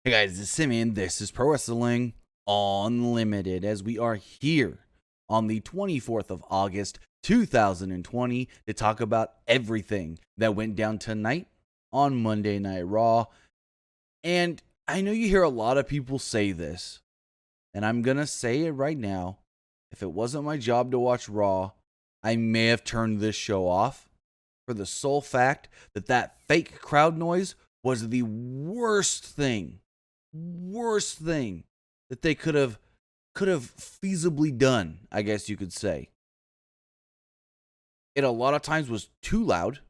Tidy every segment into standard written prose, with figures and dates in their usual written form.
Hey guys, this is Simeon. This is Pro Wrestling Unlimited as we are here on the 24th of August, 2020 to talk about everything that went down tonight on Monday Night Raw. And I know you hear a lot of people say this, and I'm going to say it right now. If it wasn't my job to watch Raw, I may have turned this show off for the sole fact that that fake crowd noise was the worst thing that they could have feasibly done, I guess you could say. It a lot of times was too loud.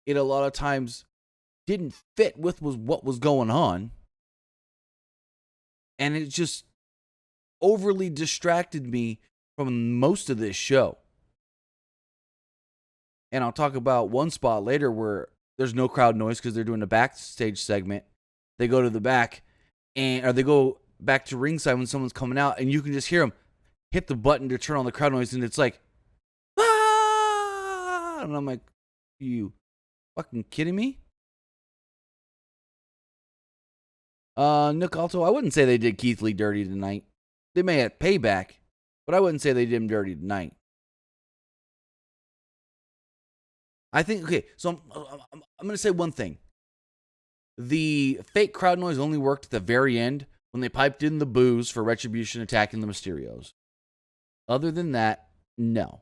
It a lot of times didn't fit with what was going on. And it just overly distracted me from most of this show. And I'll talk about one spot later where there's no crowd noise because they're doing a backstage segment. They go to the back, or they go back to ringside when someone's coming out, and you can just hear them hit the button to turn on the crowd noise, and it's like, ah! And I'm like, are you fucking kidding me? Nick Alto, I wouldn't say they did Keith Lee dirty tonight. They may have payback, but I wouldn't say they did him dirty tonight. I think, okay, so I'm going to say one thing. The fake crowd noise only worked at the very end when they piped in the boos for Retribution attacking the Mysterios. Other than that, no.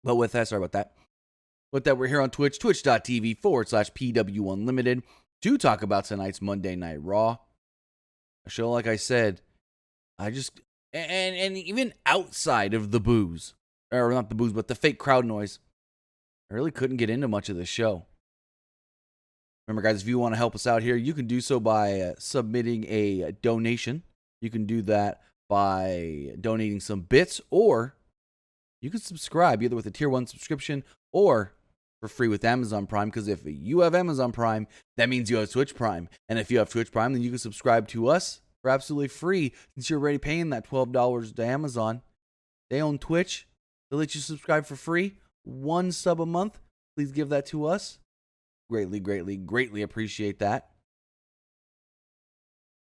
But with that, sorry about that. With that, we're here on Twitch, twitch.tv/PWUnlimited to talk about tonight's Monday Night Raw. A show, like I said, and even outside of the boos, or not the boos, but the fake crowd noise, I really couldn't get into much of the show. Remember, guys, if you want to help us out here, you can do so by submitting a donation. You can do that by donating some bits, or you can subscribe either with a tier 1 subscription or for free with Amazon Prime, because if you have Amazon Prime, that means you have Twitch Prime. And if you have Twitch Prime, then you can subscribe to us for absolutely free since you're already paying that $12 to Amazon. They own Twitch. They'll let you subscribe for free. 1 sub a month. Please give that to us. Greatly appreciate that.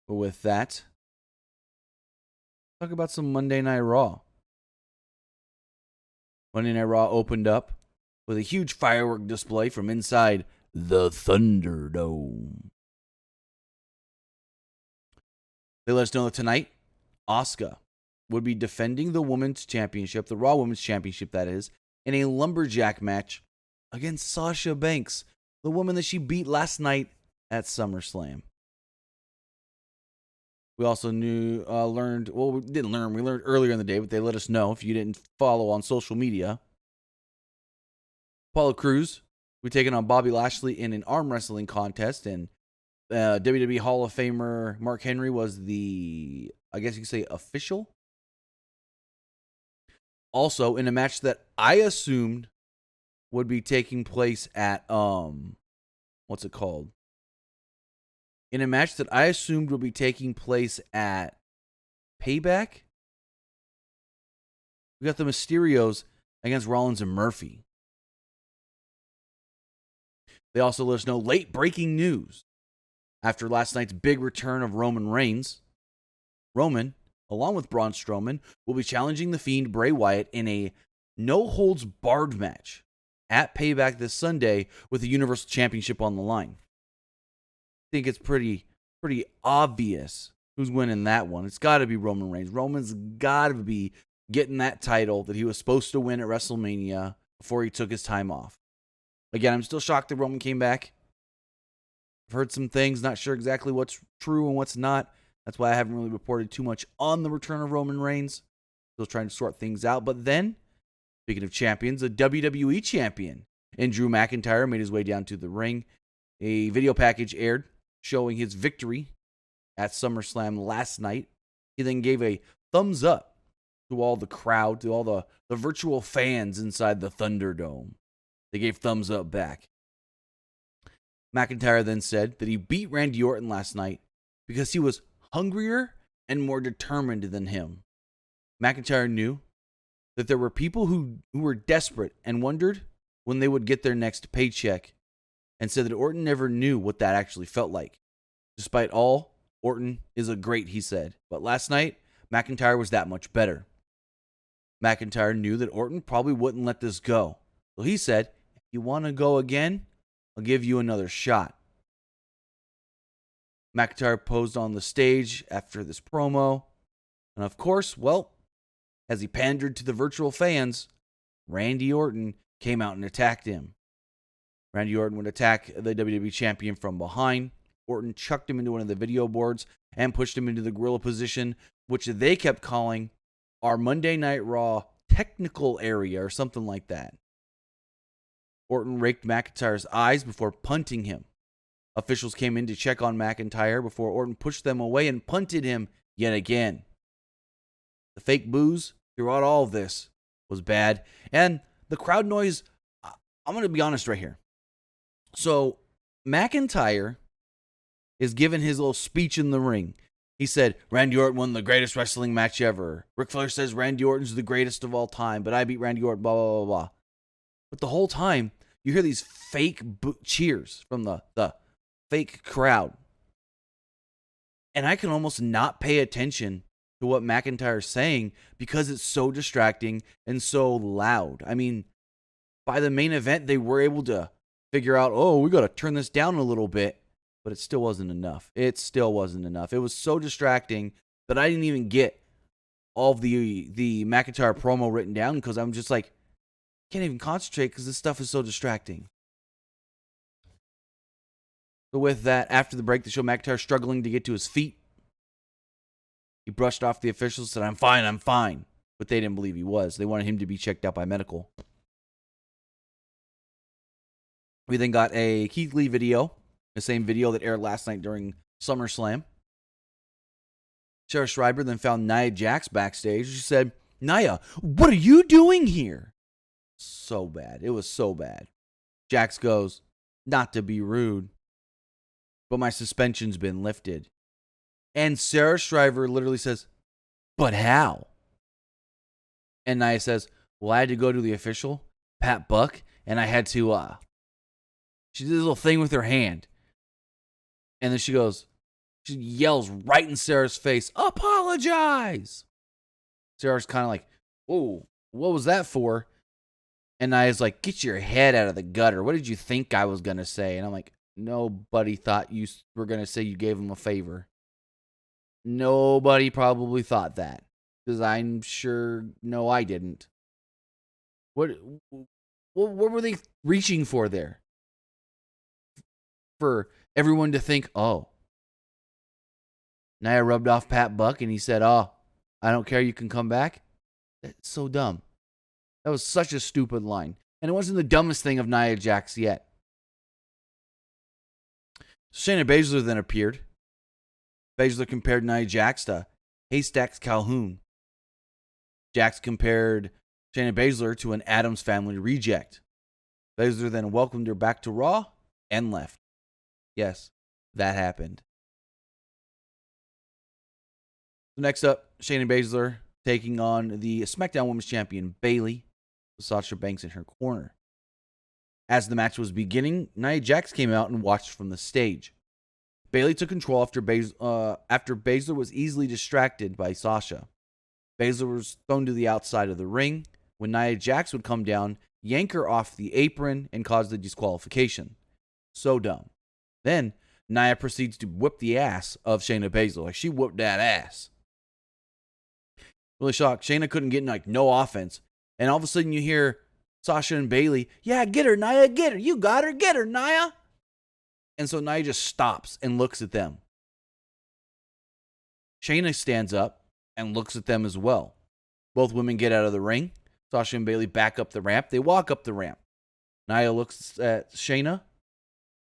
But with that, talk about some Monday Night Raw. Monday Night Raw opened up with a huge firework display from inside the Thunderdome. They let us know that tonight, Asuka would be defending the Women's Championship, the Raw Women's Championship, that is, in a lumberjack match against Sasha Banks, the woman that she beat last night at SummerSlam. We also we learned earlier in the day, but they let us know if you didn't follow on social media. Apollo Crews will be taking on Bobby Lashley in an arm wrestling contest, and WWE Hall of Famer Mark Henry was the, I guess you could say, official. Also, in a match that I assumed would be taking place at, what's it called? In a match that I assumed would be taking place at Payback, we got the Mysterios against Rollins and Murphy. They also let us know late breaking news. After last night's big return of Roman Reigns, Roman, along with Braun Strowman, will be challenging The Fiend Bray Wyatt in a no-holds-barred match at Payback this Sunday with the Universal Championship on the line. I think it's pretty obvious who's winning that one. It's got to be Roman Reigns. Roman's got to be getting that title that he was supposed to win at WrestleMania before he took his time off. Again, I'm still shocked that Roman came back. I've heard some things, not sure exactly what's true and what's not. That's why I haven't really reported too much on the return of Roman Reigns. Still trying to sort things out. But then, speaking of champions, a WWE champion and Drew McIntyre made his way down to the ring. A video package aired showing his victory at SummerSlam last night. He then gave a thumbs up to all the crowd, to all the virtual fans inside the Thunderdome. They gave thumbs up back. McIntyre then said that he beat Randy Orton last night because he was hungrier and more determined than him. McIntyre knew that there were people who were desperate and wondered when they would get their next paycheck, and said that Orton never knew what that actually felt like. Despite all, Orton is a great, he said. But last night, McIntyre was that much better. McIntyre knew that Orton probably wouldn't let this go. So he said, if you want to go again, I'll give you another shot. McIntyre posed on the stage after this promo. And of course, well, as he pandered to the virtual fans, Randy Orton came out and attacked him. Randy Orton would attack the WWE Champion from behind. Orton chucked him into one of the video boards and pushed him into the gorilla position, which they kept calling our Monday Night Raw technical area or something like that. Orton raked McIntyre's eyes before punting him. Officials came in to check on McIntyre before Orton pushed them away and punted him yet again. The fake boos throughout all of this was bad. And the crowd noise, I'm going to be honest right here. So McIntyre is giving his little speech in the ring. He said, Randy Orton won the greatest wrestling match ever. Ric Flair says Randy Orton's the greatest of all time, but I beat Randy Orton, blah, blah, blah, blah. But the whole time, you hear these fake cheers from the fake crowd. And I can almost not pay attention to what McIntyre's saying because it's so distracting and so loud. I mean, by the main event, they were able to figure out, oh, we got to turn this down a little bit. But it still wasn't enough. It still wasn't enough. It was so distracting that I didn't even get all of the McIntyre promo written down because I'm just like, can't even concentrate because this stuff is so distracting. So with that, after the break, they show McIntyre struggling to get to his feet. He brushed off the officials, said, I'm fine. But they didn't believe he was. They wanted him to be checked out by medical. We then got a Keith Lee video. The same video that aired last night during SummerSlam. Sarah Schreiber then found Nia Jax backstage. She said, Nia, what are you doing here? So bad. It was so bad. Jax goes, not to be rude, but my suspension's been lifted. And Sarah Schreiber literally says, but how? And Nia says, well, I had to go to the official, Pat Buck, and I had to, she did this little thing with her hand. And then she yells right in Sarah's face, apologize. Sarah's kind of like, whoa, what was that for? And Nia's like, get your head out of the gutter. What did you think I was going to say? And I'm like, nobody thought you were going to say you gave him a favor. Nobody probably thought that. Because I'm sure, no, I didn't. What were they reaching for there? For everyone to think, oh, Nia rubbed off Pat Buck and he said, oh, I don't care, you can come back. That's so dumb. That was such a stupid line. And it wasn't the dumbest thing of Nia Jax yet. Shayna Basler then appeared. Basler compared Nia Jax to Haystacks Calhoun. Jax compared Shayna Basler to an Addams Family reject. Basler then welcomed her back to Raw and left. Yes, that happened. So next up, Shayna Basler taking on the SmackDown Women's Champion Bayley, with Sasha Banks in her corner. As the match was beginning, Nia Jax came out and watched from the stage. Bayley took control after Basler was easily distracted by Sasha. Basler was thrown to the outside of the ring. When Nia Jax would come down, yank her off the apron, and cause the disqualification. So dumb. Then, Nia proceeds to whip the ass of Shayna Basler. Like, she whooped that ass. Really shocked. Shayna couldn't get no offense. And all of a sudden you hear Sasha and Bayley, yeah, get her, Nia, get her. You got her, get her, Nia. And so Nia just stops and looks at them. Shayna stands up and looks at them as well. Both women get out of the ring. Sasha and Bayley back up the ramp. They walk up the ramp. Nia looks at Shayna.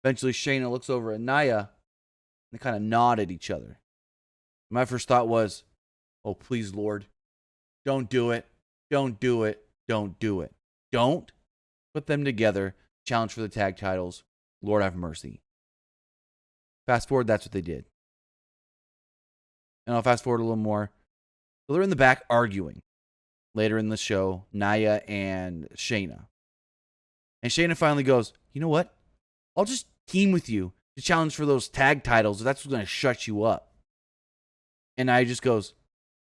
Eventually, Shayna looks over at Nia. And they kind of nod at each other. My first thought was, oh, please, Lord, don't do it. Don't do it. Don't do it. Don't put them together. Challenge for the tag titles. Lord have mercy. Fast forward, that's what they did. And I'll fast forward a little more. So they're in the back arguing. later in the show, Nia and Shayna. And Shayna finally goes, you know what? I'll just team with you to challenge for those tag titles. That's what's going to shut you up. And Nia just goes,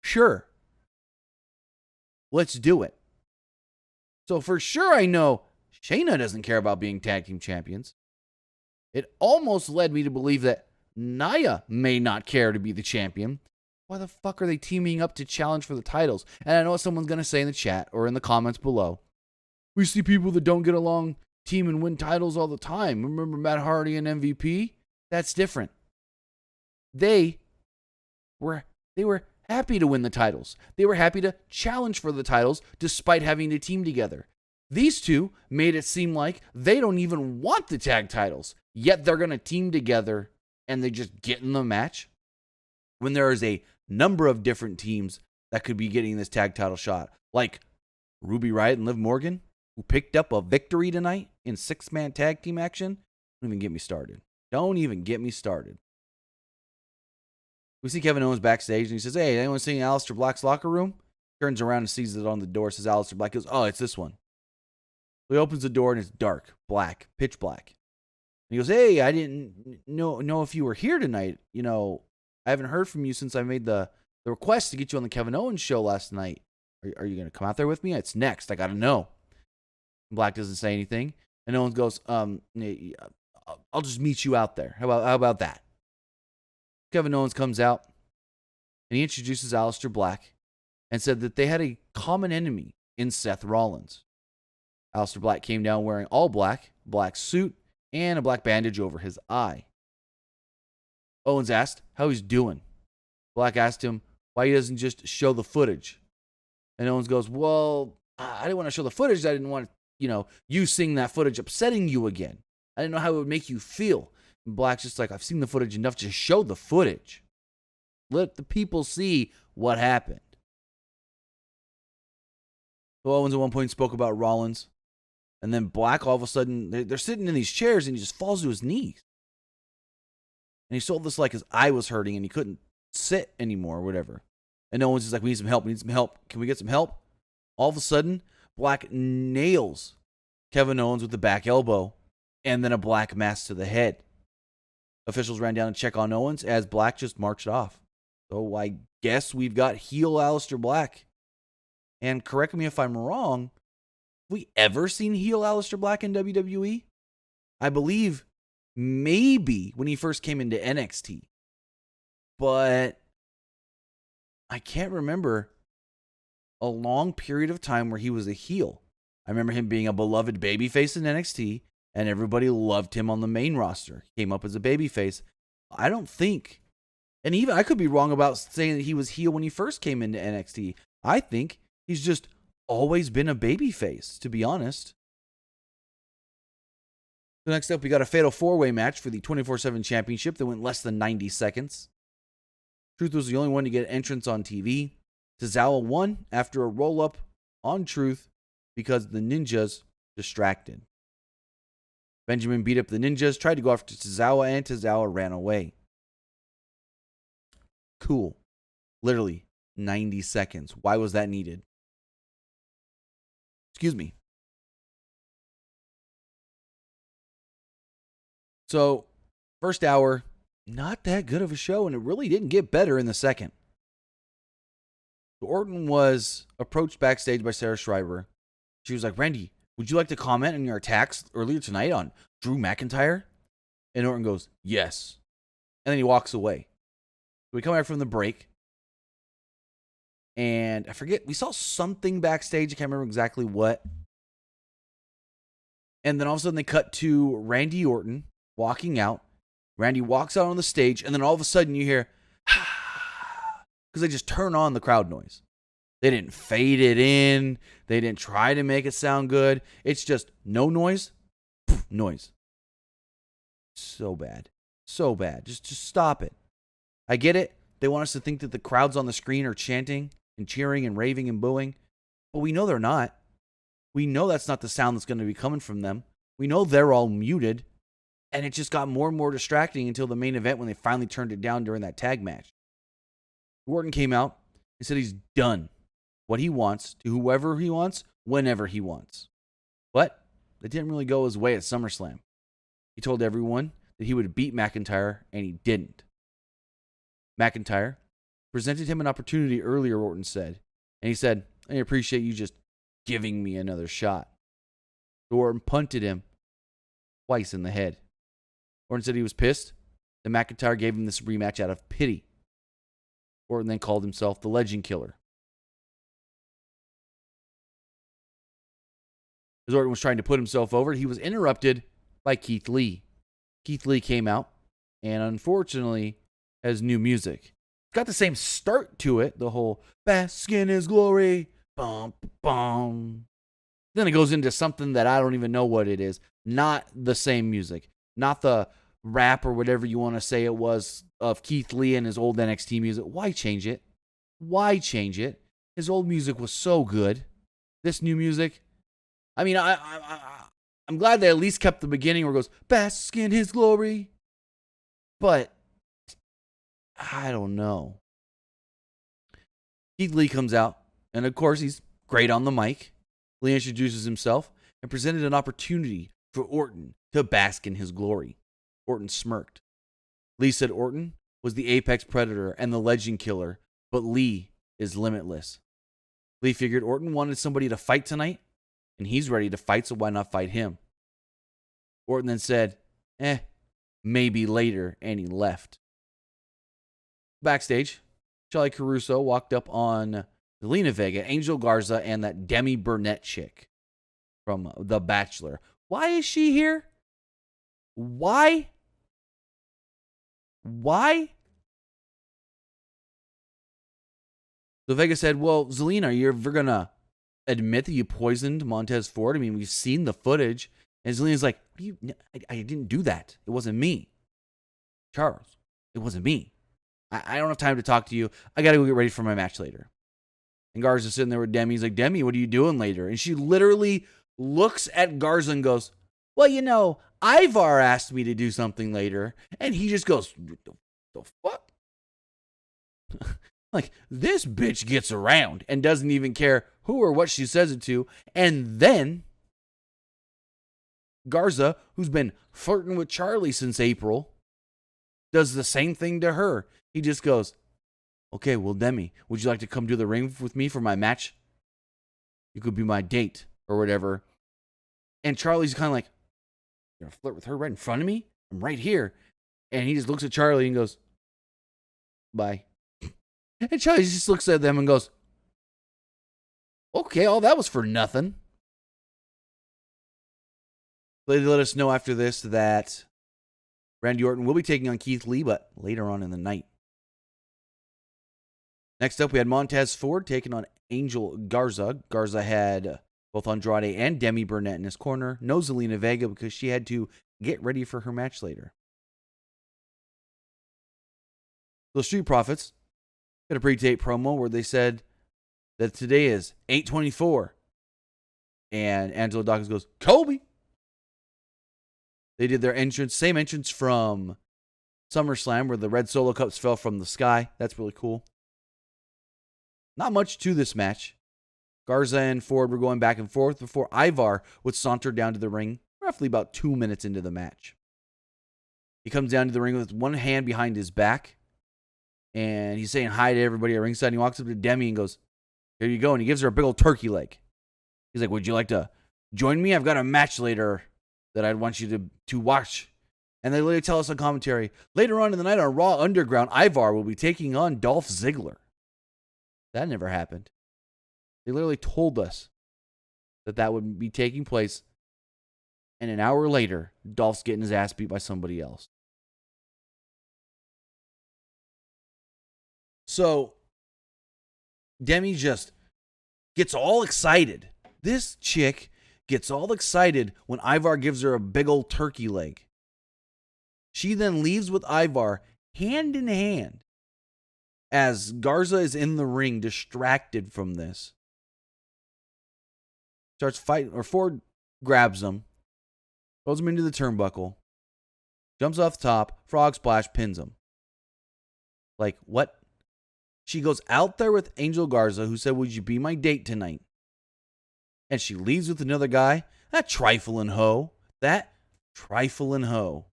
sure. Let's do it. So for sure I know Shayna doesn't care about being tag team champions. It almost led me to believe that Nia may not care to be the champion. Why the fuck are they teaming up to challenge for the titles? And I know what someone's going to say in the chat or in the comments below. We see people that don't get along team and win titles all the time. Remember Matt Hardy and MVP? That's different. They were happy to win the titles. They were happy to challenge for the titles despite having to team together. These two made it seem like they don't even want the tag titles, yet they're going to team together and they just get in the match when there is a number of different teams that could be getting this tag title shot, like Ruby Riott and Liv Morgan, who picked up a victory tonight in 6-man tag team action. Don't even get me started. Don't even get me started. We see Kevin Owens backstage, and he says, hey, anyone seeing Aleister Black's locker room? Turns around and sees it on the door, says Aleister Black. Goes, oh, it's this one. So he opens the door, and it's dark, black, pitch black. And he goes, hey, I didn't know if you were here tonight. You know, I haven't heard from you since I made the request to get you on the Kevin Owens show last night. Are you going to come out there with me? It's next. I got to know. Black doesn't say anything. And Owens goes, I'll just meet you out there. How about that? Kevin Owens comes out, and he introduces Aleister Black and said that they had a common enemy in Seth Rollins. Aleister Black came down wearing all black, black suit, and a black bandage over his eye. Owens asked how he's doing. Black asked him why he doesn't just show the footage. And Owens goes, well, I didn't want to show the footage. I didn't want, you seeing that footage upsetting you again. I didn't know how it would make you feel. And Black's just like, I've seen the footage enough to show the footage. Let the people see what happened. So Owens at one point spoke about Rollins. And then Black, all of a sudden, they're sitting in these chairs and he just falls to his knees. And he sold this like his eye was hurting and he couldn't sit anymore or whatever. And Owens is like, we need some help. Can we get some help? All of a sudden, Black nails Kevin Owens with the back elbow and then a black mask to the head. Officials ran down to check on Owens as Black just marched off. So I guess we've got heel Aleister Black. And correct me if I'm wrong, have we ever seen heel Aleister Black in WWE? I believe maybe when he first came into NXT. But I can't remember a long period of time where he was a heel. I remember him being a beloved babyface in NXT, and everybody loved him on the main roster. He came up as a babyface. I don't think, and even I could be wrong about saying that he was heel when he first came into NXT. I think he's just always been a babyface, to be honest. So next up, we got a fatal 4-way match for the 24/7 championship that went less than 90 seconds. Truth was the only one to get entrance on TV. Tozawa won after a roll-up on Truth because the Ninjas distracted. Benjamin beat up the Ninjas, tried to go after Tozawa, and Tozawa ran away. Cool. Literally 90 seconds. Why was that needed? Excuse me. So, first hour, not that good of a show, and it really didn't get better in the second. Orton was approached backstage by Sarah Schreiber. She was like, Randy, would you like to comment on your attacks earlier tonight on Drew McIntyre? And Orton goes, yes. And then he walks away. So we come back from the break. And I forget, we saw something backstage. I can't remember exactly what. And then all of a sudden they cut to Randy Orton walking out. Randy walks out on the stage, and then all of a sudden you hear, because they just turn on the crowd noise. They didn't fade it in. They didn't try to make it sound good. It's just no noise, noise. So bad. So bad. Just stop it. I get it. They want us to think that the crowds on the screen are chanting and cheering and raving and booing, but we know they're not. We know that's not the sound that's going to be coming from them. We know they're all muted, and it just got more and more distracting until the main event when they finally turned it down during that tag match. Orton came out and said he's done what he wants to whoever he wants, whenever he wants. But it didn't really go his way at SummerSlam. He told everyone that he would beat McIntyre, and he didn't. McIntyre presented him an opportunity earlier, Orton said, and he said, I appreciate you just giving me another shot. So Orton punted him twice in the head. Orton said he was pissed that McIntyre gave him this rematch out of pity. Orton then called himself the Legend Killer. As Orton was trying to put himself over, he was interrupted by Keith Lee. Keith Lee came out and unfortunately has new music. It's got the same start to it, the whole bask in his glory, bum, bum. Then it goes into something that I don't even know what it is. Not the same music. Not the rap or whatever you want to say it was of Keith Lee and his old NXT music. Why change it? Why change it? His old music was so good. This new music, I mean, I'm glad they at least kept the beginning where it goes, bask in his glory. But I don't know. Keith Lee comes out, and of course, he's great on the mic. Lee introduces himself and presented an opportunity for Orton to bask in his glory. Orton smirked. Lee said Orton was the apex predator and the legend killer, but Lee is limitless. Lee figured Orton wanted somebody to fight tonight, and he's ready to fight, so why not fight him? Orton then said, maybe later, and he left. Backstage, Charlie Caruso walked up on Zelina Vega, Angel Garza, and that Demi Burnett chick from The Bachelor. Why is she here? Why? So Vega said, well, Zelina, you're going to admit that you poisoned Montez Ford? I mean, we've seen the footage. And Zelina's like, I didn't do that. It wasn't me. Charles, it wasn't me. I don't have time to talk to you. I got to go get ready for my match later. And Garza's sitting there with Demi. He's like, Demi, what are you doing later? And she literally looks at Garza and goes, well, you know, Ivar asked me to do something later. And he just goes, the fuck? Like, this bitch gets around and doesn't even care who or what she says it to. And then Garza, who's been flirting with Charlie since April, does the same thing to her. He just goes, okay, well, Demi, would you like to come to the ring with me for my match? You could be my date or whatever. And Charlie's kind of like, you're going to flirt with her right in front of me? I'm right here. And he just looks at Charlie and goes, bye. And Charlie just looks at them and goes, okay, all that was for nothing. They let us know after this that Randy Orton will be taking on Keith Lee, but later on in the night. Next up, we had Montez Ford taking on Angel Garza. Garza had both Andrade and Demi Burnett in his corner. No Zelina Vega because she had to get ready for her match later. The Street Profits had a pre-tape promo where they said that today is 8/24. And Angelo Dawkins goes, Kobe! They did their entrance, same entrance from SummerSlam where the red Solo Cups fell from the sky. That's really cool. Not much to this match. Garza and Ford were going back and forth before Ivar would saunter down to the ring roughly about 2 minutes into the match. He comes down to the ring with one hand behind his back, and he's saying hi to everybody at ringside. And he walks up to Demi and goes, here you go. And he gives her a big old turkey leg. He's like, would you like to join me? I've got a match later that I'd want you to watch. And they literally tell us on commentary, later on in the night on Raw Underground, Ivar will be taking on Dolph Ziggler. That never happened. They literally told us that that would be taking place. And an hour later, Dolph's getting his ass beat by somebody else. So, Demi just gets all excited. This chick gets all excited when Ivar gives her a big old turkey leg. She then leaves with Ivar hand in hand as Garza is in the ring distracted from this. Starts fighting, or Ford grabs him, throws him into the turnbuckle, jumps off the top, frog splash, pins him. Like, what? She goes out there with Angel Garza, who said, "Would you be my date tonight?" And she leaves with another guy. That trifling hoe. That trifling hoe.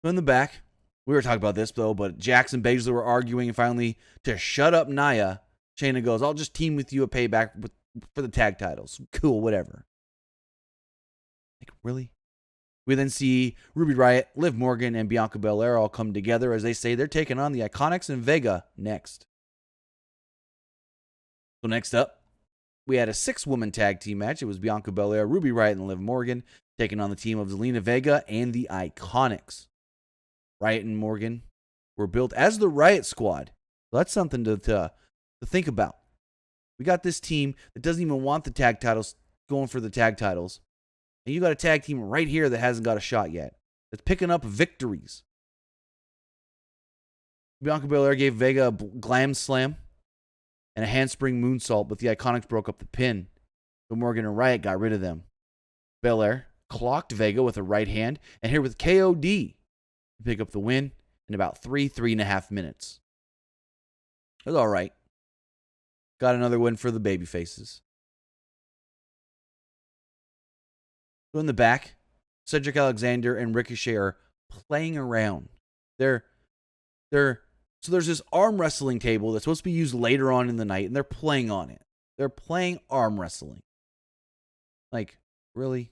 In the back, we were talking about this, though, but Jax and Basler were arguing, and finally, to shut up Nia, Shayna goes, "I'll just team with you at Payback for the tag titles." Cool, whatever. Like, really? We then see Ruby Riott, Liv Morgan, and Bianca Belair all come together as they say they're taking on the Iconics and Vega next. So next up, we had a 6-woman tag team match. It was Bianca Belair, Ruby Riott, and Liv Morgan taking on the team of Zelina Vega and the Iconics. Riott and Morgan were built as the Riott Squad. So that's something to think about. We got this team that doesn't even want the tag titles, going for the tag titles. And you got a tag team right here that hasn't got a shot yet. That's picking up victories. Bianca Belair gave Vega a glam slam and a handspring moonsault, but the Iconics broke up the pin. So Morgan and Riott got rid of them. Belair clocked Vega with a right hand and here with KOD to pick up the win in about 3.5 minutes. It was all right. Got another win for the babyfaces. So in the back, Cedric Alexander and Ricochet are playing around. So there's this arm wrestling table that's supposed to be used later on in the night, and they're playing on it. They're playing arm wrestling. Like, really?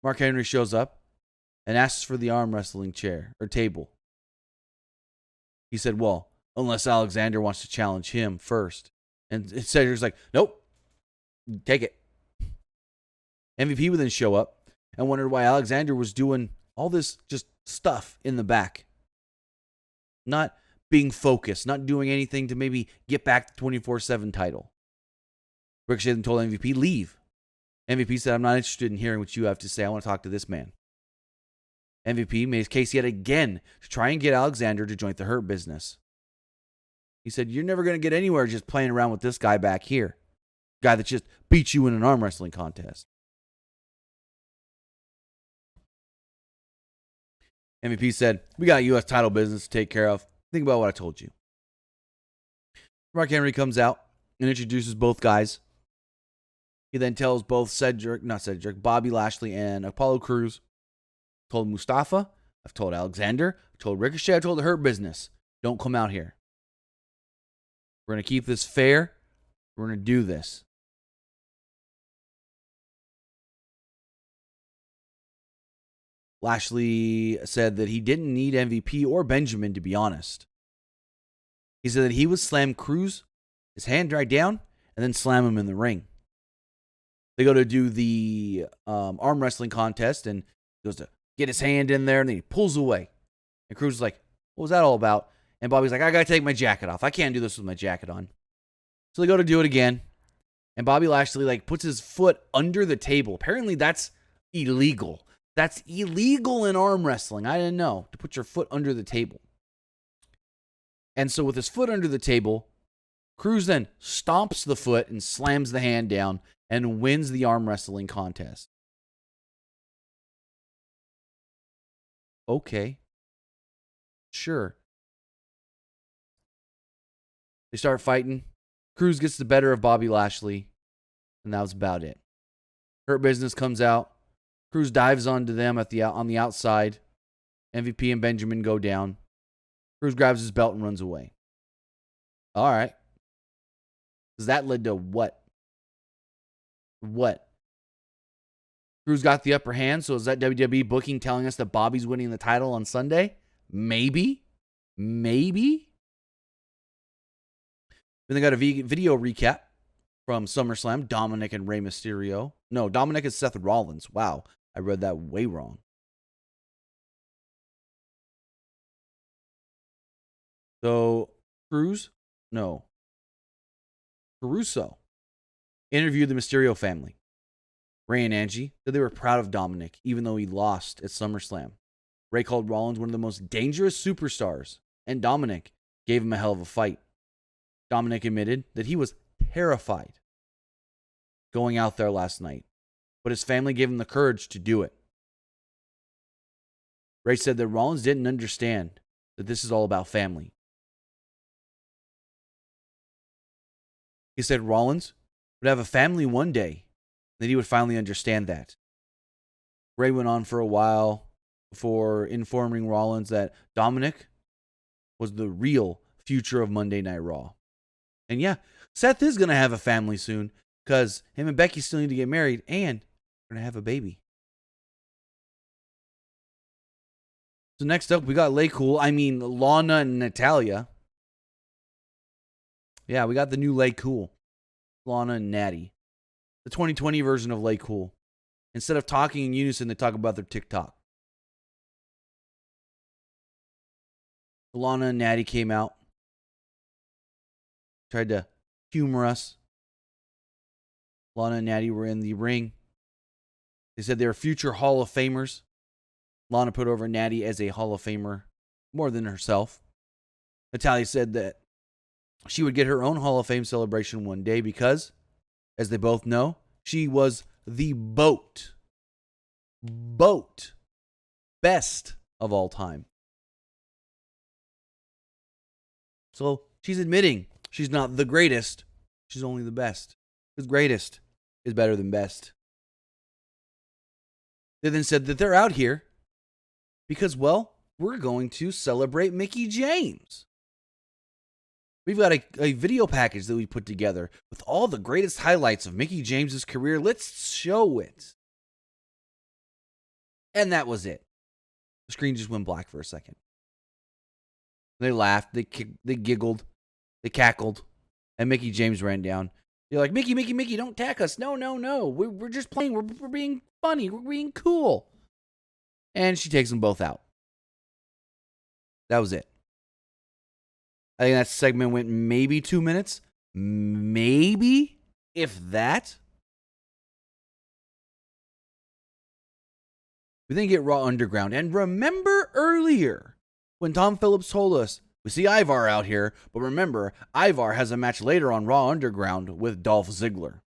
Mark Henry shows up and asks for the arm wrestling chair or table. He said, "Well, unless Alexander wants to challenge him first." And Cedric's like, "Nope, take it." MVP would then show up and wondered why Alexander was doing all this just stuff in the back. Not being focused, not doing anything to maybe get back the 24/7 title. Ricochet then told MVP, "Leave." MVP said, "I'm not interested in hearing what you have to say. I want to talk to this man." MVP made his case yet again to try and get Alexander to join the Hurt Business. He said, "You're never going to get anywhere just playing around with this guy back here. Guy that just beat you in an arm wrestling contest." MVP said, "We got U.S. title business to take care of. Think about what I told you." Mark Henry comes out and introduces both guys. He then tells both Bobby Lashley and Apollo Crews, told Mustafa, I've told Alexander, I've told Ricochet, I've told the Hurt Business, don't come out here. We're going to keep this fair. We're going to do this. Lashley said that he didn't need MVP or Benjamin, to be honest. He said that he would slam Crews, his hand right down, and then slam him in the ring. They go to do the arm wrestling contest, and he goes to get his hand in there, and then he pulls away. And Crews is like, "What was that all about?" And Bobby's like, "I got to take my jacket off. I can't do this with my jacket on." So they go to do it again, and Bobby Lashley puts his foot under the table. Apparently that's illegal. That's illegal in arm wrestling. I didn't know, to put your foot under the table. And so with his foot under the table, Crews then stomps the foot and slams the hand down and wins the arm wrestling contest. Okay. Sure. They start fighting. Crews gets the better of Bobby Lashley, and that was about it. Hurt Business comes out. Crews dives onto them on the outside. MVP and Benjamin go down. Crews grabs his belt and runs away. All right. Because that led to what? What? Crews got the upper hand, so is that WWE booking telling us that Bobby's winning the title on Sunday? Maybe. Maybe. Then they got a video recap from SummerSlam. Dominic and Rey Mysterio. No, Dominic and Seth Rollins. Wow, I read that way wrong. So, Caruso interviewed the Mysterio family. Rey and Angie said they were proud of Dominic, even though he lost at SummerSlam. Rey called Rollins one of the most dangerous superstars, and Dominic gave him a hell of a fight. Dominic admitted that he was terrified going out there last night, but his family gave him the courage to do it. Ray said that Rollins didn't understand that this is all about family. He said Rollins would have a family one day, that he would finally understand that. Ray went on for a while before informing Rollins that Dominic was the real future of Monday Night Raw. And yeah, Seth is going to have a family soon because him and Becky still need to get married and they're going to have a baby. So next up, we got Lana and Natalya. Yeah, we got the new Lay Cool. Lana and Natty. The 2020 version of Lay Cool. Instead of talking in unison, they talk about their TikTok. Lana and Natty came out. Tried to humor us. Lana and Natty were in the ring. They said they were future Hall of Famers. Lana put over Natty as a Hall of Famer more than herself. Natalya said that she would get her own Hall of Fame celebration one day because, as they both know, she was the BOAT best of all time. So she's admitting she's not the greatest. She's only the best. Because greatest is better than best. They then said that they're out here because, well, we're going to celebrate Mickie James. We've got a video package that we put together with all the greatest highlights of Mickie James' career. Let's show it. And that was it. The screen just went black for a second. They laughed, they giggled, they cackled, and Mickie James ran down. You're like, Mickey, don't attack us. No. We're just playing. We're being funny. We're being cool. And she takes them both out. That was it. I think that segment went maybe 2 minutes. Maybe, if that. We then get Raw Underground. And remember earlier when Tom Phillips told us, we see Ivar out here, but remember, Ivar has a match later on Raw Underground with Dolph Ziggler.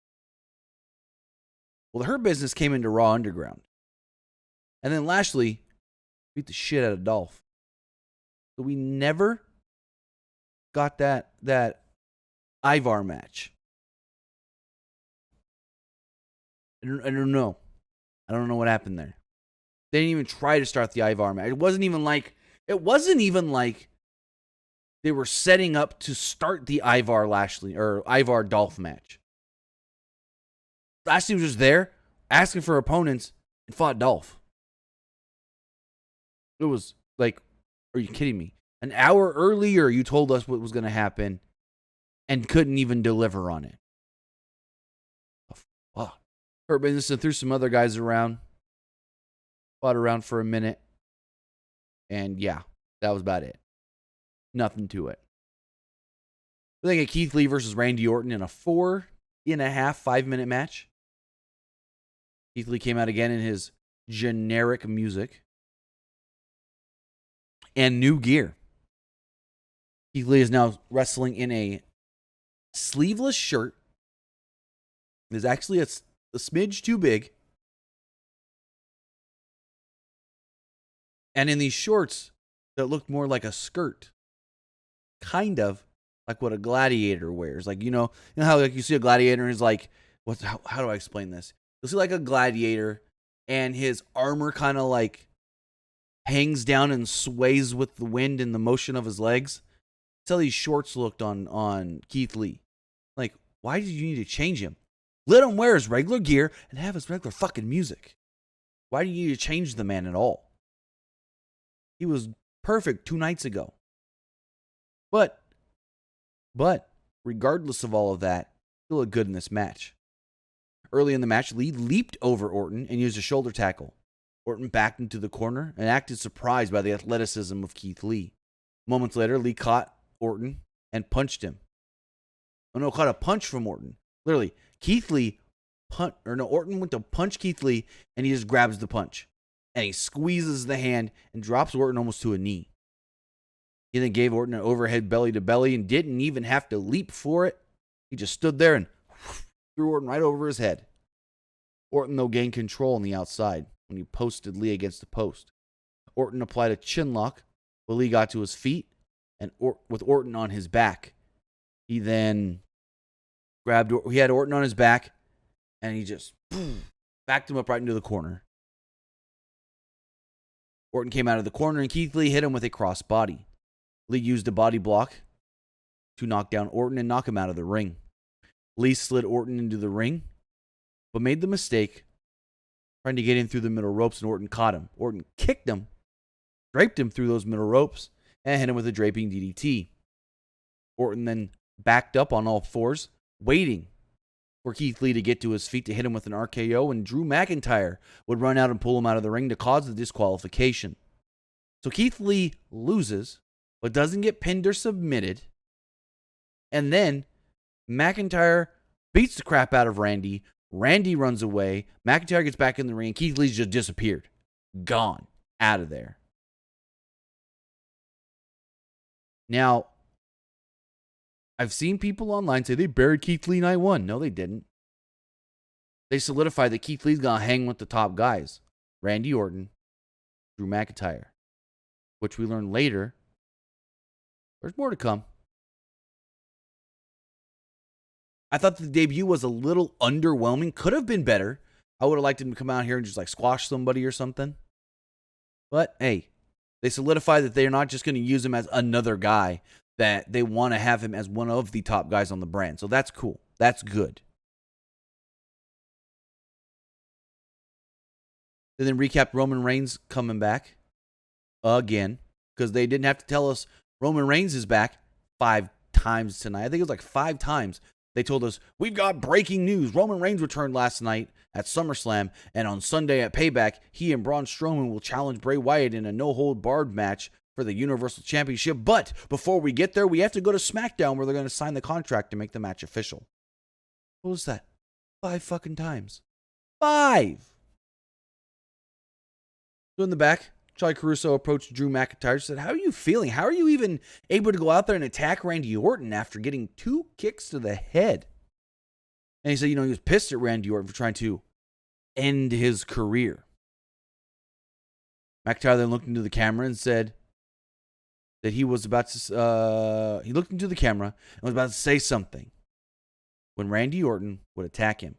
Well, her business came into Raw Underground. And then Lashley beat the shit out of Dolph. So we never got that Ivar match. I don't know. I don't know what happened there. They didn't even try to start the Ivar match. It wasn't even like they were setting up to start the Ivar Lashley or Ivar Dolph match. Lashley was just there asking for opponents and fought Dolph. It was like, are you kidding me? An hour earlier, you told us what was going to happen and couldn't even deliver on it. Oh, fuck. Hurt Business and threw some other guys around. Fought around for a minute. And yeah, that was about it. Nothing to it. We're thinking Keith Lee versus Randy Orton in a 5-minute match. Keith Lee came out again in his generic music and new gear. Keith Lee is now wrestling in a sleeveless shirt. It is actually a smidge too big. And in these shorts that looked more like a skirt. Kind of like what a gladiator wears. Like, you know how like you see a gladiator and is like, how do I explain this? You'll see like a gladiator and his armor kind of like hangs down and sways with the wind and the motion of his legs. That's how these shorts looked on Keith Lee. Like, why did you need to change him? Let him wear his regular gear and have his regular fucking music. Why do you need to change the man at all? He was perfect 2 nights ago. But, regardless of all of that, he looked good in this match. Early in the match, Lee leaped over Orton and used a shoulder tackle. Orton backed into the corner and acted surprised by the athleticism of Keith Lee. Moments later, Lee caught Orton and punched him. Caught a punch from Orton. Literally, Orton went to punch Keith Lee and he just grabs the punch. And he squeezes the hand and drops Orton almost to a knee. He then gave Orton an overhead belly to belly and didn't even have to leap for it. He just stood there and threw Orton right over his head. Orton, though, gained control on the outside when he posted Lee against the post. Orton applied a chin lock. Lee got to his feet, and with Orton on his back, he then grabbed. He had Orton on his back, and he just backed him up right into the corner. Orton came out of the corner, and Keith Lee hit him with a crossbody. Lee used a body block to knock down Orton and knock him out of the ring. Lee slid Orton into the ring, but made the mistake trying to get in through the middle ropes, and Orton caught him. Orton kicked him, draped him through those middle ropes, and hit him with a draping DDT. Orton then backed up on all fours, waiting for Keith Lee to get to his feet to hit him with an RKO, and Drew McIntyre would run out and pull him out of the ring to cause the disqualification. So Keith Lee loses, but doesn't get pinned or submitted. And then McIntyre beats the crap out of Randy. Randy runs away. McIntyre gets back in the ring. Keith Lee's just disappeared. Gone. Out of there. Now, I've seen people online say they buried Keith Lee night one. No, they didn't. They solidified that Keith Lee's going to hang with the top guys. Randy Orton, Drew McIntyre. Which we learned later. There's more to come. I thought the debut was a little underwhelming. Could have been better. I would have liked him to come out here and just like squash somebody or something. But hey, they solidified that they're not just going to use him as another guy, that they want to have him as one of the top guys on the brand. So that's cool. That's good. They then recapped Roman Reigns coming back again, because they didn't have to tell us Roman Reigns is back 5 times tonight. I think it was like 5 times. They told us, we've got breaking news. Roman Reigns returned last night at SummerSlam, and on Sunday at Payback, he and Braun Strowman will challenge Bray Wyatt in a no-hold-barred match for the Universal Championship. But before we get there, we have to go to SmackDown, where they're going to sign the contract to make the match official. What was that? 5 fucking times. 5! So in the back, Charlie Caruso approached Drew McIntyre and said, how are you feeling? How are you even able to go out there and attack Randy Orton after getting 2 kicks to the head? And he said, he was pissed at Randy Orton for trying to end his career. McIntyre then looked into the camera and said that he was about to, he looked into the camera and was about to say something when Randy Orton would attack him.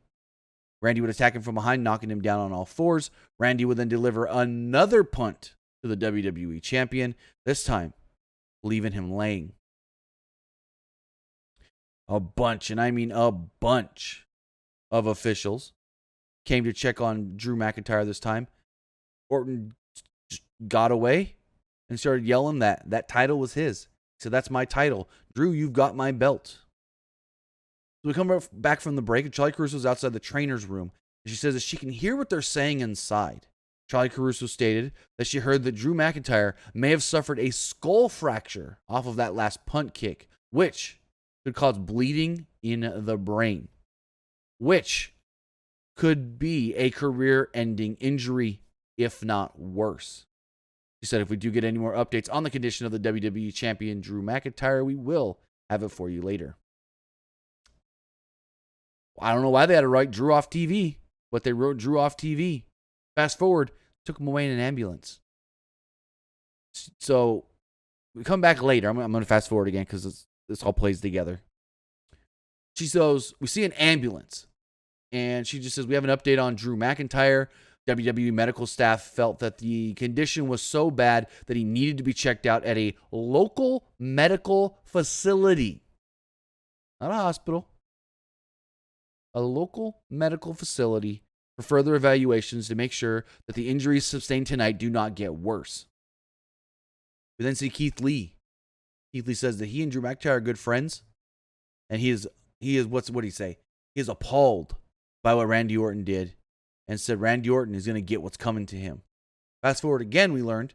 Randy would attack him from behind, knocking him down on all fours. Randy would then deliver another punt to the WWE champion, this time leaving him laying. A bunch, and I mean a bunch, of officials came to check on Drew McIntyre this time. Orton just got away and started yelling that title was his. He said, that's my title. Drew, you've got my belt. So we come back from the break, and Charlie Caruso's outside the trainer's room. And she says that she can hear what they're saying inside. Charlie Caruso stated that she heard that Drew McIntyre may have suffered a skull fracture off of that last punt kick, which could cause bleeding in the brain, which could be a career-ending injury, if not worse. She said if we do get any more updates on the condition of the WWE champion Drew McIntyre, we will have it for you later. I don't know why they had to write Drew off TV, but they wrote Drew off TV. Fast forward, took him away in an ambulance. So we come back later. I'm going to fast forward again because this all plays together. She says, we see an ambulance. And she just says, we have an update on Drew McIntyre. WWE medical staff felt that the condition was so bad that he needed to be checked out at a local medical facility. Not a hospital. A local medical facility for further evaluations to make sure that the injuries sustained tonight do not get worse. We then see Keith Lee. Keith Lee says that he and Drew McIntyre are good friends, and he is what did he say? He is appalled by what Randy Orton did, and said Randy Orton is going to get what's coming to him. Fast forward again, we learned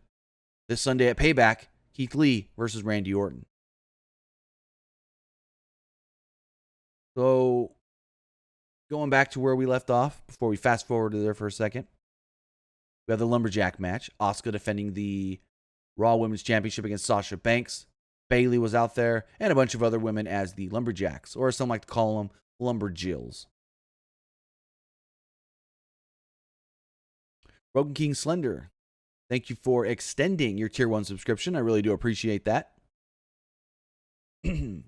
this Sunday at Payback, Keith Lee versus Randy Orton. So, going back to where we left off, before we fast forward to there for a second, we have the Lumberjack match. Asuka defending the Raw Women's Championship against Sasha Banks. Bayley was out there, and a bunch of other women as the Lumberjacks, or as some like to call them, Lumberjills. Broken King Slender Thank you for extending your Tier 1 subscription. I really do appreciate that. The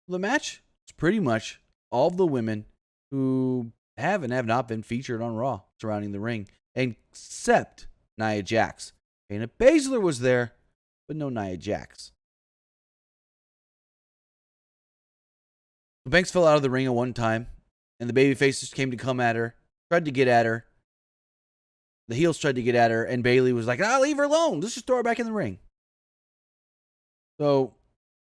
match is pretty much all of the women who have and have not been featured on Raw surrounding the ring, except Nia Jax. Shayna Basler was there, but no Nia Jax. The Banks fell out of the ring at one time, and the babyfaces came to come at her, tried to get at her. The heels tried to get at her, and Bayley was like, leave her alone. Let's just throw her back in the ring. So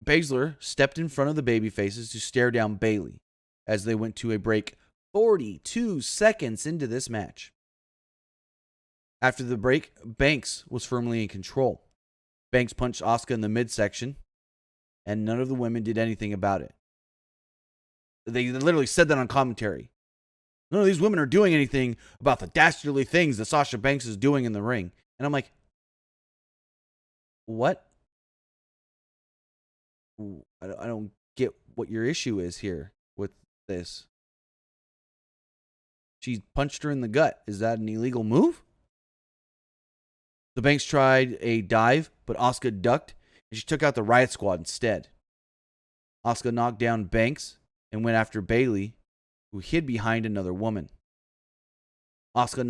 Basler stepped in front of the babyfaces to stare down Bayley as they went to a break 42 seconds into this match. After the break, Banks was firmly in control. Banks punched Asuka in the midsection, and none of the women did anything about it. They literally said that on commentary. None of these women are doing anything about the dastardly things that Sasha Banks is doing in the ring. And I'm like, what? I don't get what your issue is here with this. She punched her in the gut. Is that an illegal move? The Banks tried a dive, but Asuka ducked, and she took out the Riot Squad instead. Asuka knocked down Banks and went after Bayley, who hid behind another woman. Asuka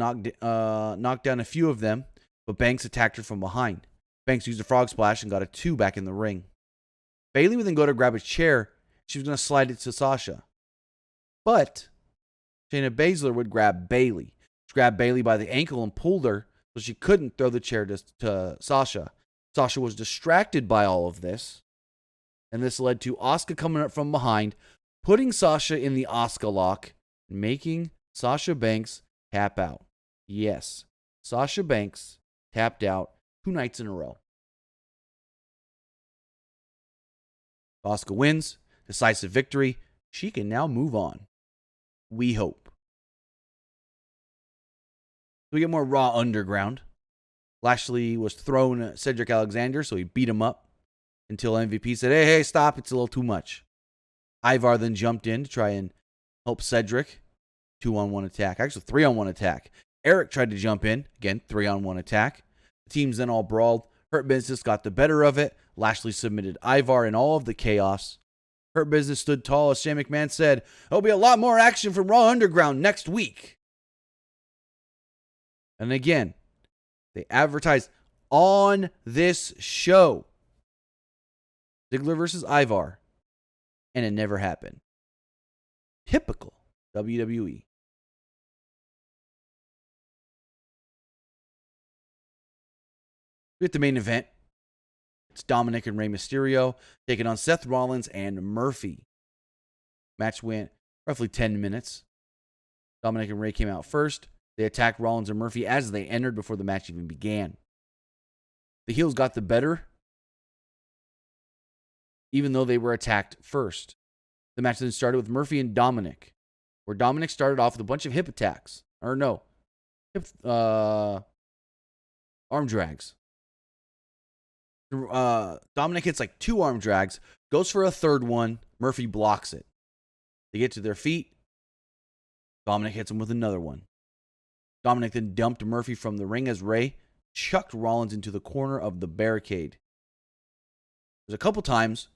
knocked down a few of them, but Banks attacked her from behind. Banks used a frog splash and got a 2 back in the ring. Bayley would then go to grab a chair. She was going to slide it to Sasha. But Shayna Basler would grab Bayley. She grabbed Bayley by the ankle and pulled her so she couldn't throw the chair to Sasha. Sasha was distracted by all of this, and this led to Asuka coming up from behind, putting Sasha in the Asuka lock, making Sasha Banks tap out. Yes, Sasha Banks tapped out 2 nights in a row. Asuka wins, decisive victory. She can now move on. We hope. We get more Raw Underground. Lashley was throwing at Cedric Alexander, so he beat him up until MVP said, hey, stop, it's a little too much. Ivar then jumped in to try and help Cedric. 2-on-1 attack. Actually, 3-on-1 attack. Eric tried to jump in. Again, 3-on-1 attack. The teams then all brawled. Hurt Business got the better of it. Lashley submitted Ivar in all of the chaos. Hurt Business stood tall, as Shane McMahon said, there'll be a lot more action from Raw Underground next week. And again, they advertised on this show Ziggler versus Ivar, and it never happened. Typical WWE. We get the main event. It's Dominic and Rey Mysterio taking on Seth Rollins and Murphy. Match went roughly 10 minutes. Dominic and Rey came out first. They attacked Rollins and Murphy as they entered before the match even began. The heels got the better, even though they were attacked first. The match then started with Murphy and Dominic, where Dominic started off with a bunch of hip attacks. Or no, arm drags. Dominic hits like 2 arm drags, goes for a third one. Murphy blocks it. They get to their feet. Dominic hits him with another one. Dominic then dumped Murphy from the ring as Rey chucked Rollins into the corner of the barricade. There's a couple times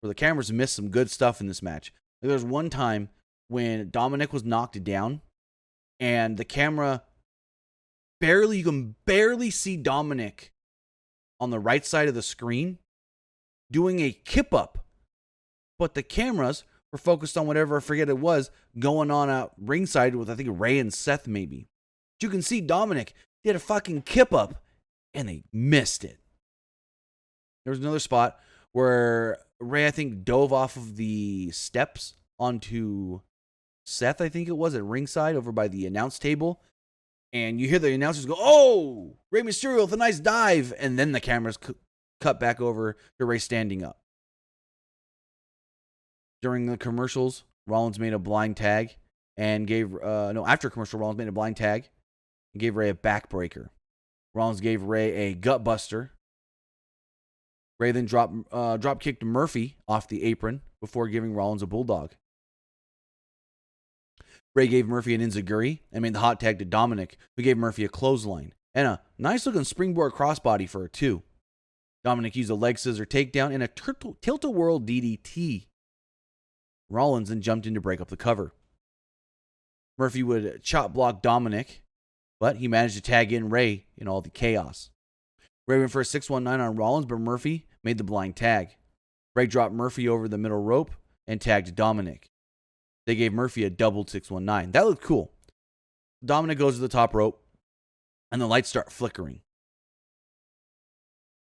where the cameras missed some good stuff in this match. There was one time when Dominic was knocked down and the camera you can barely see Dominic on the right side of the screen doing a kip up. But the cameras were focused on whatever, I forget it was, going on out ringside with, I think, Rey and Seth maybe. But you can see Dominic did a fucking kip up and they missed it. There was another spot where Rey, I think, dove off of the steps onto Seth, I think it was, at ringside over by the announce table. And you hear the announcers go, oh, Rey Mysterio with a nice dive. And then the cameras cut back over to Rey standing up. During the commercials, Rollins made a blind tag and gave, after commercial, Rollins made a blind tag and gave Rey a backbreaker. Rollins gave Rey a gut buster. Rey then drop kicked Murphy off the apron before giving Rollins a bulldog. Bray gave Murphy an enziguri and made the hot tag to Dominic, who gave Murphy a clothesline and a nice-looking springboard crossbody for a 2. Dominic used a leg scissor takedown and a tilt-a-whirl DDT. Rollins then jumped in to break up the cover. Murphy would chop block Dominic, but he managed to tag in Ray in all the chaos. Ray went for a 619 on Rollins, but Murphy made the blind tag. Ray dropped Murphy over the middle rope and tagged Dominic. They gave Murphy a double 619. That looked cool. Dominic goes to the top rope, and the lights start flickering.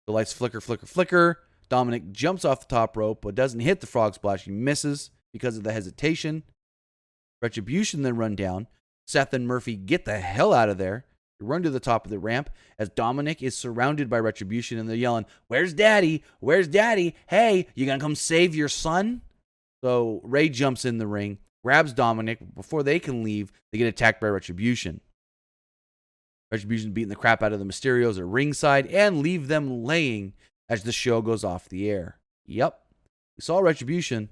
The lights flicker, flicker, flicker. Dominic jumps off the top rope, but doesn't hit the frog splash. He misses because of the hesitation. Retribution then run down. Seth and Murphy get the hell out of there. They run to the top of the ramp as Dominic is surrounded by Retribution, and they're yelling, "Where's Daddy? Where's Daddy? Hey, you gonna come save your son?" So Ray jumps in the ring, grabs Dominic. Before they can leave, they get attacked by Retribution. Retribution beating the crap out of the Mysterios at ringside and leave them laying as the show goes off the air. Yep, we saw Retribution.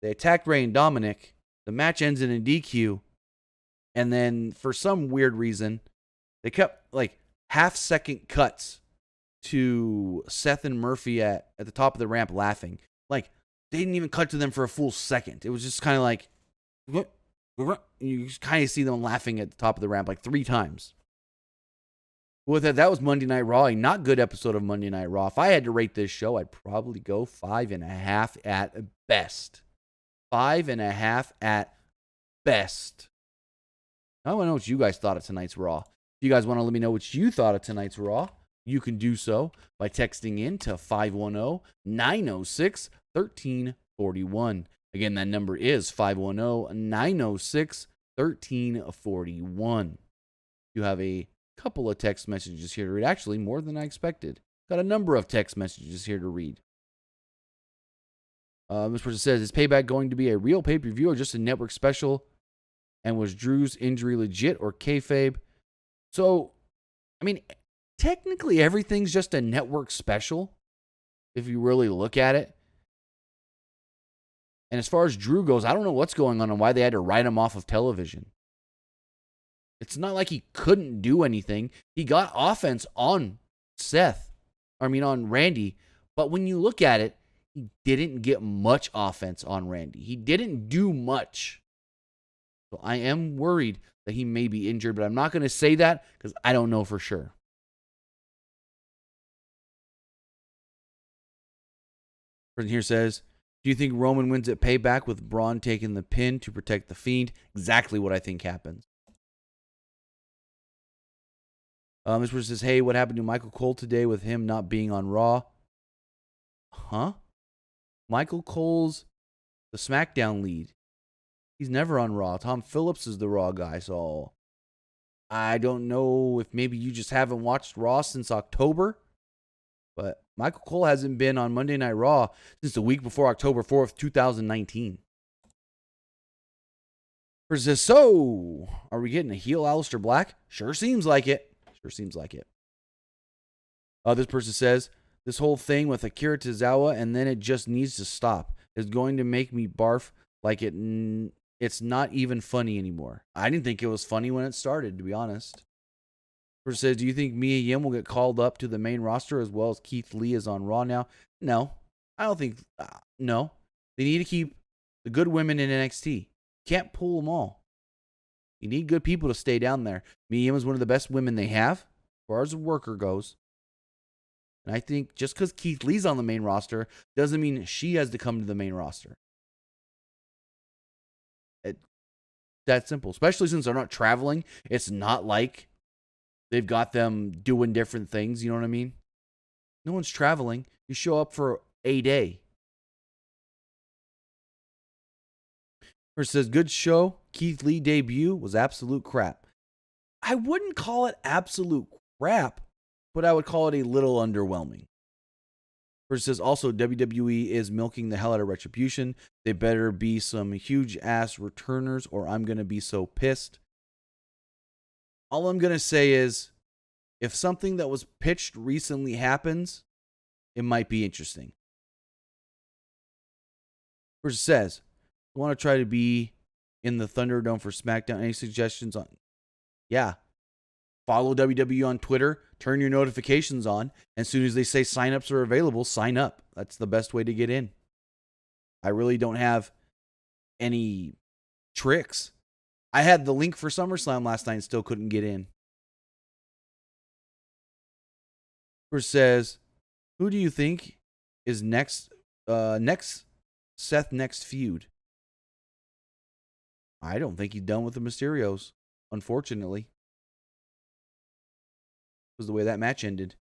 They attacked Ray and Dominic. The match ends in a DQ. And then, for some weird reason, they kept like half-second cuts to Seth and Murphy at the top of the ramp laughing. Like, they didn't even cut to them for a full second. It was just kind of like, you just kind of see them laughing at the top of the ramp like 3 times. With that was Monday Night Raw, a not good episode of Monday Night Raw. If I had to rate this show, I'd probably go 5.5 at best. 5.5 at best. I want to know what you guys thought of tonight's Raw. If you guys want to let me know what you thought of tonight's Raw, you can do so by texting in to 510-906-1341. Again, that number is 510-906-1341. You have a couple of text messages here to read. Actually, more than I expected. Got a number of text messages here to read. This person says, is Payback going to be a real pay-per-view or just a network special? And was Drew's injury legit or kayfabe? So, I mean, technically everything's just a network special, if you really look at it. And as far as Drew goes, I don't know what's going on and why they had to write him off of television. It's not like he couldn't do anything. He got offense on on Randy. But when you look at it, he didn't get much offense on Randy. He didn't do much. So I am worried that he may be injured, but I'm not going to say that because I don't know for sure. Person here says, do you think Roman wins at Payback with Braun taking the pin to protect the Fiend? Exactly what I think happens. This person says, hey, what happened to Michael Cole today with him not being on Raw? Huh? Michael Cole's the SmackDown lead. He's never on Raw. Tom Phillips is the Raw guy, so I don't know if maybe you just haven't watched Raw since October, but Michael Cole hasn't been on Monday Night Raw since the week before October 4th, 2019. Person says, so, are we getting a heel Aleister Black? Sure seems like it. Sure seems like it. This person says, this whole thing with Akira Tozawa and then it just needs to stop. It's going to make me barf like it's not even funny anymore. I didn't think it was funny when it started, to be honest. Person says, do you think Mia Yim will get called up to the main roster as well as Keith Lee is on Raw now? No. I don't think, no. They need to keep the good women in NXT. Can't pull them all. You need good people to stay down there. Mia Yim is one of the best women they have, as far as a worker goes. And I think just because Keith Lee's on the main roster doesn't mean she has to come to the main roster. That simple. Especially since they're not traveling. It's not like they've got them doing different things. You know what I mean? No one's traveling. You show up for a day. First says, good show. Keith Lee debut was absolute crap. I wouldn't call it absolute crap, but I would call it a little underwhelming. First says, also, WWE is milking the hell out of Retribution. They better be some huge-ass returners or I'm going to be so pissed. All I'm going to say is, if something that was pitched recently happens, it might be interesting. First says, I want to try to be in the Thunderdome for SmackDown. Any suggestions on? Yeah. Follow WWE on Twitter. Turn your notifications on. As soon as they say signups are available, sign up. That's the best way to get in. I really don't have any tricks. I had the link for SummerSlam last night and still couldn't get in. Says, who do you think is Seth's next feud? I don't think he's done with the Mysterios, unfortunately. Was the way that match ended.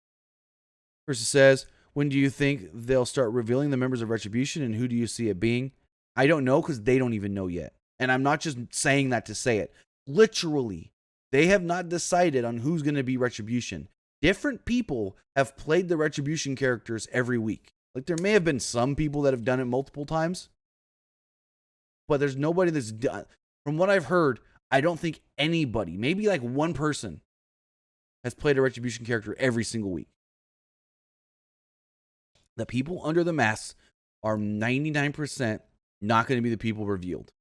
Versus says, when do you think they'll start revealing the members of Retribution, and who do you see it being? I don't know, because they don't even know yet. And I'm not just saying that to say it. Literally, they have not decided on who's going to be Retribution. Different people have played the Retribution characters every week. Like, there may have been some people that have done it multiple times, but there's nobody that's done. From what I've heard, I don't think anybody, maybe like one person, has played a Retribution character every single week. The people under the masks are 99% not going to be the people revealed.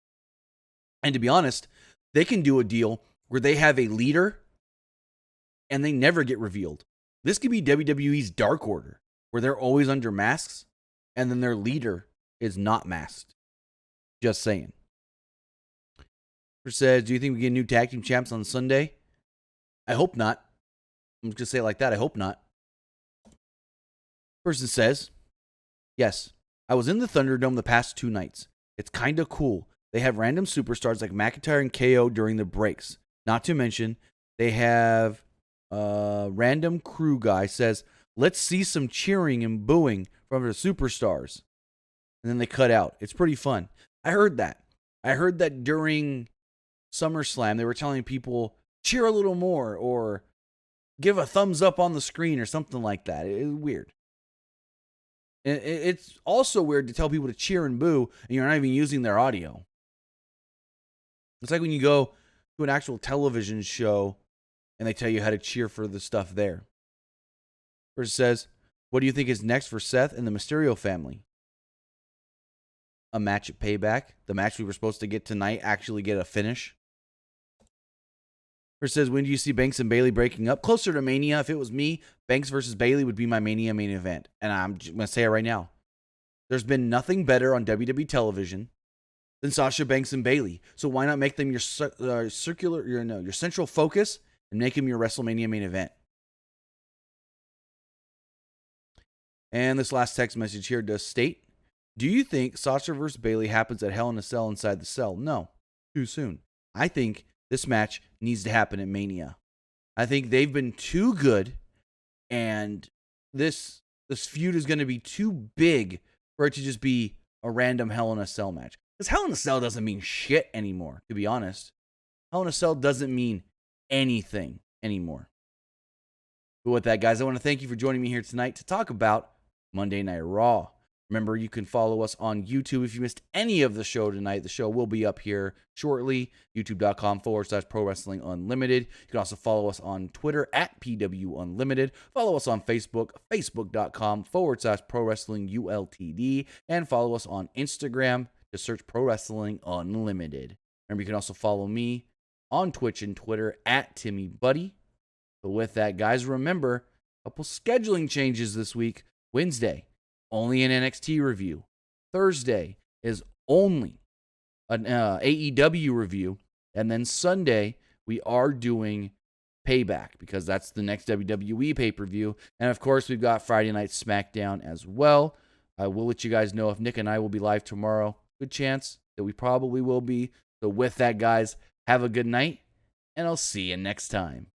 And to be honest, they can do a deal where they have a leader and they never get revealed. This could be WWE's Dark Order, where they're always under masks and then their leader is not masked. Just saying. Says, do you think we get new tag team champs on Sunday? I hope not. I'm just going to say it like that. I hope not. Person says, yes, I was in the Thunderdome the past 2 nights. It's kind of cool. They have random superstars like McIntyre and KO during the breaks. Not to mention, they have random crew guy says, let's see some cheering and booing from the superstars. And then they cut out. It's pretty fun. I heard that. I heard that during SummerSlam, they were telling people, cheer a little more or give a thumbs up on the screen or something like that. It's weird. It's also weird to tell people to cheer and boo and you're not even using their audio. It's like when you go to an actual television show and they tell you how to cheer for the stuff there. First says, what do you think is next for Seth and the Mysterio family? A match at Payback. The match we were supposed to get tonight actually get a finish. First says, when do you see Banks and Bayley breaking up? Closer to Mania. If it was me, Banks versus Bayley would be my Mania main event. And I'm going to say it right now. There's been nothing better on WWE television than Sasha Banks and Bayley. So why not make them your central focus and make them your WrestleMania main event? And this last text message here does state, do you think Sasha versus Bayley happens at Hell in a Cell inside the cell? No, too soon. I think this match needs to happen at Mania. I think they've been too good, and this feud is going to be too big for it to just be a random Hell in a Cell match. Because Hell in a Cell doesn't mean shit anymore, to be honest. Hell in a Cell doesn't mean anything anymore. But with that, guys, I want to thank you for joining me here tonight to talk about Monday Night Raw. Remember, you can follow us on YouTube. If you missed any of the show tonight, the show will be up here shortly. YouTube.com/Pro Wrestling Unlimited. You can also follow us on Twitter at PWUnlimited. Follow us on Facebook, Facebook.com/Pro Wrestling ULTD. And follow us on Instagram. Just search Pro Wrestling Unlimited. Remember, you can also follow me on Twitch and Twitter at TimmyBuddy. But with that, guys, remember, a couple scheduling changes this week. Wednesday, only an NXT review. Thursday is only an AEW review. And then Sunday, we are doing Payback because that's the next WWE pay-per-view. And of course, we've got Friday Night SmackDown as well. I will let you guys know if Nick and I will be live tomorrow. Good chance that we probably will be. So with that, guys, have a good night, and I'll see you next time.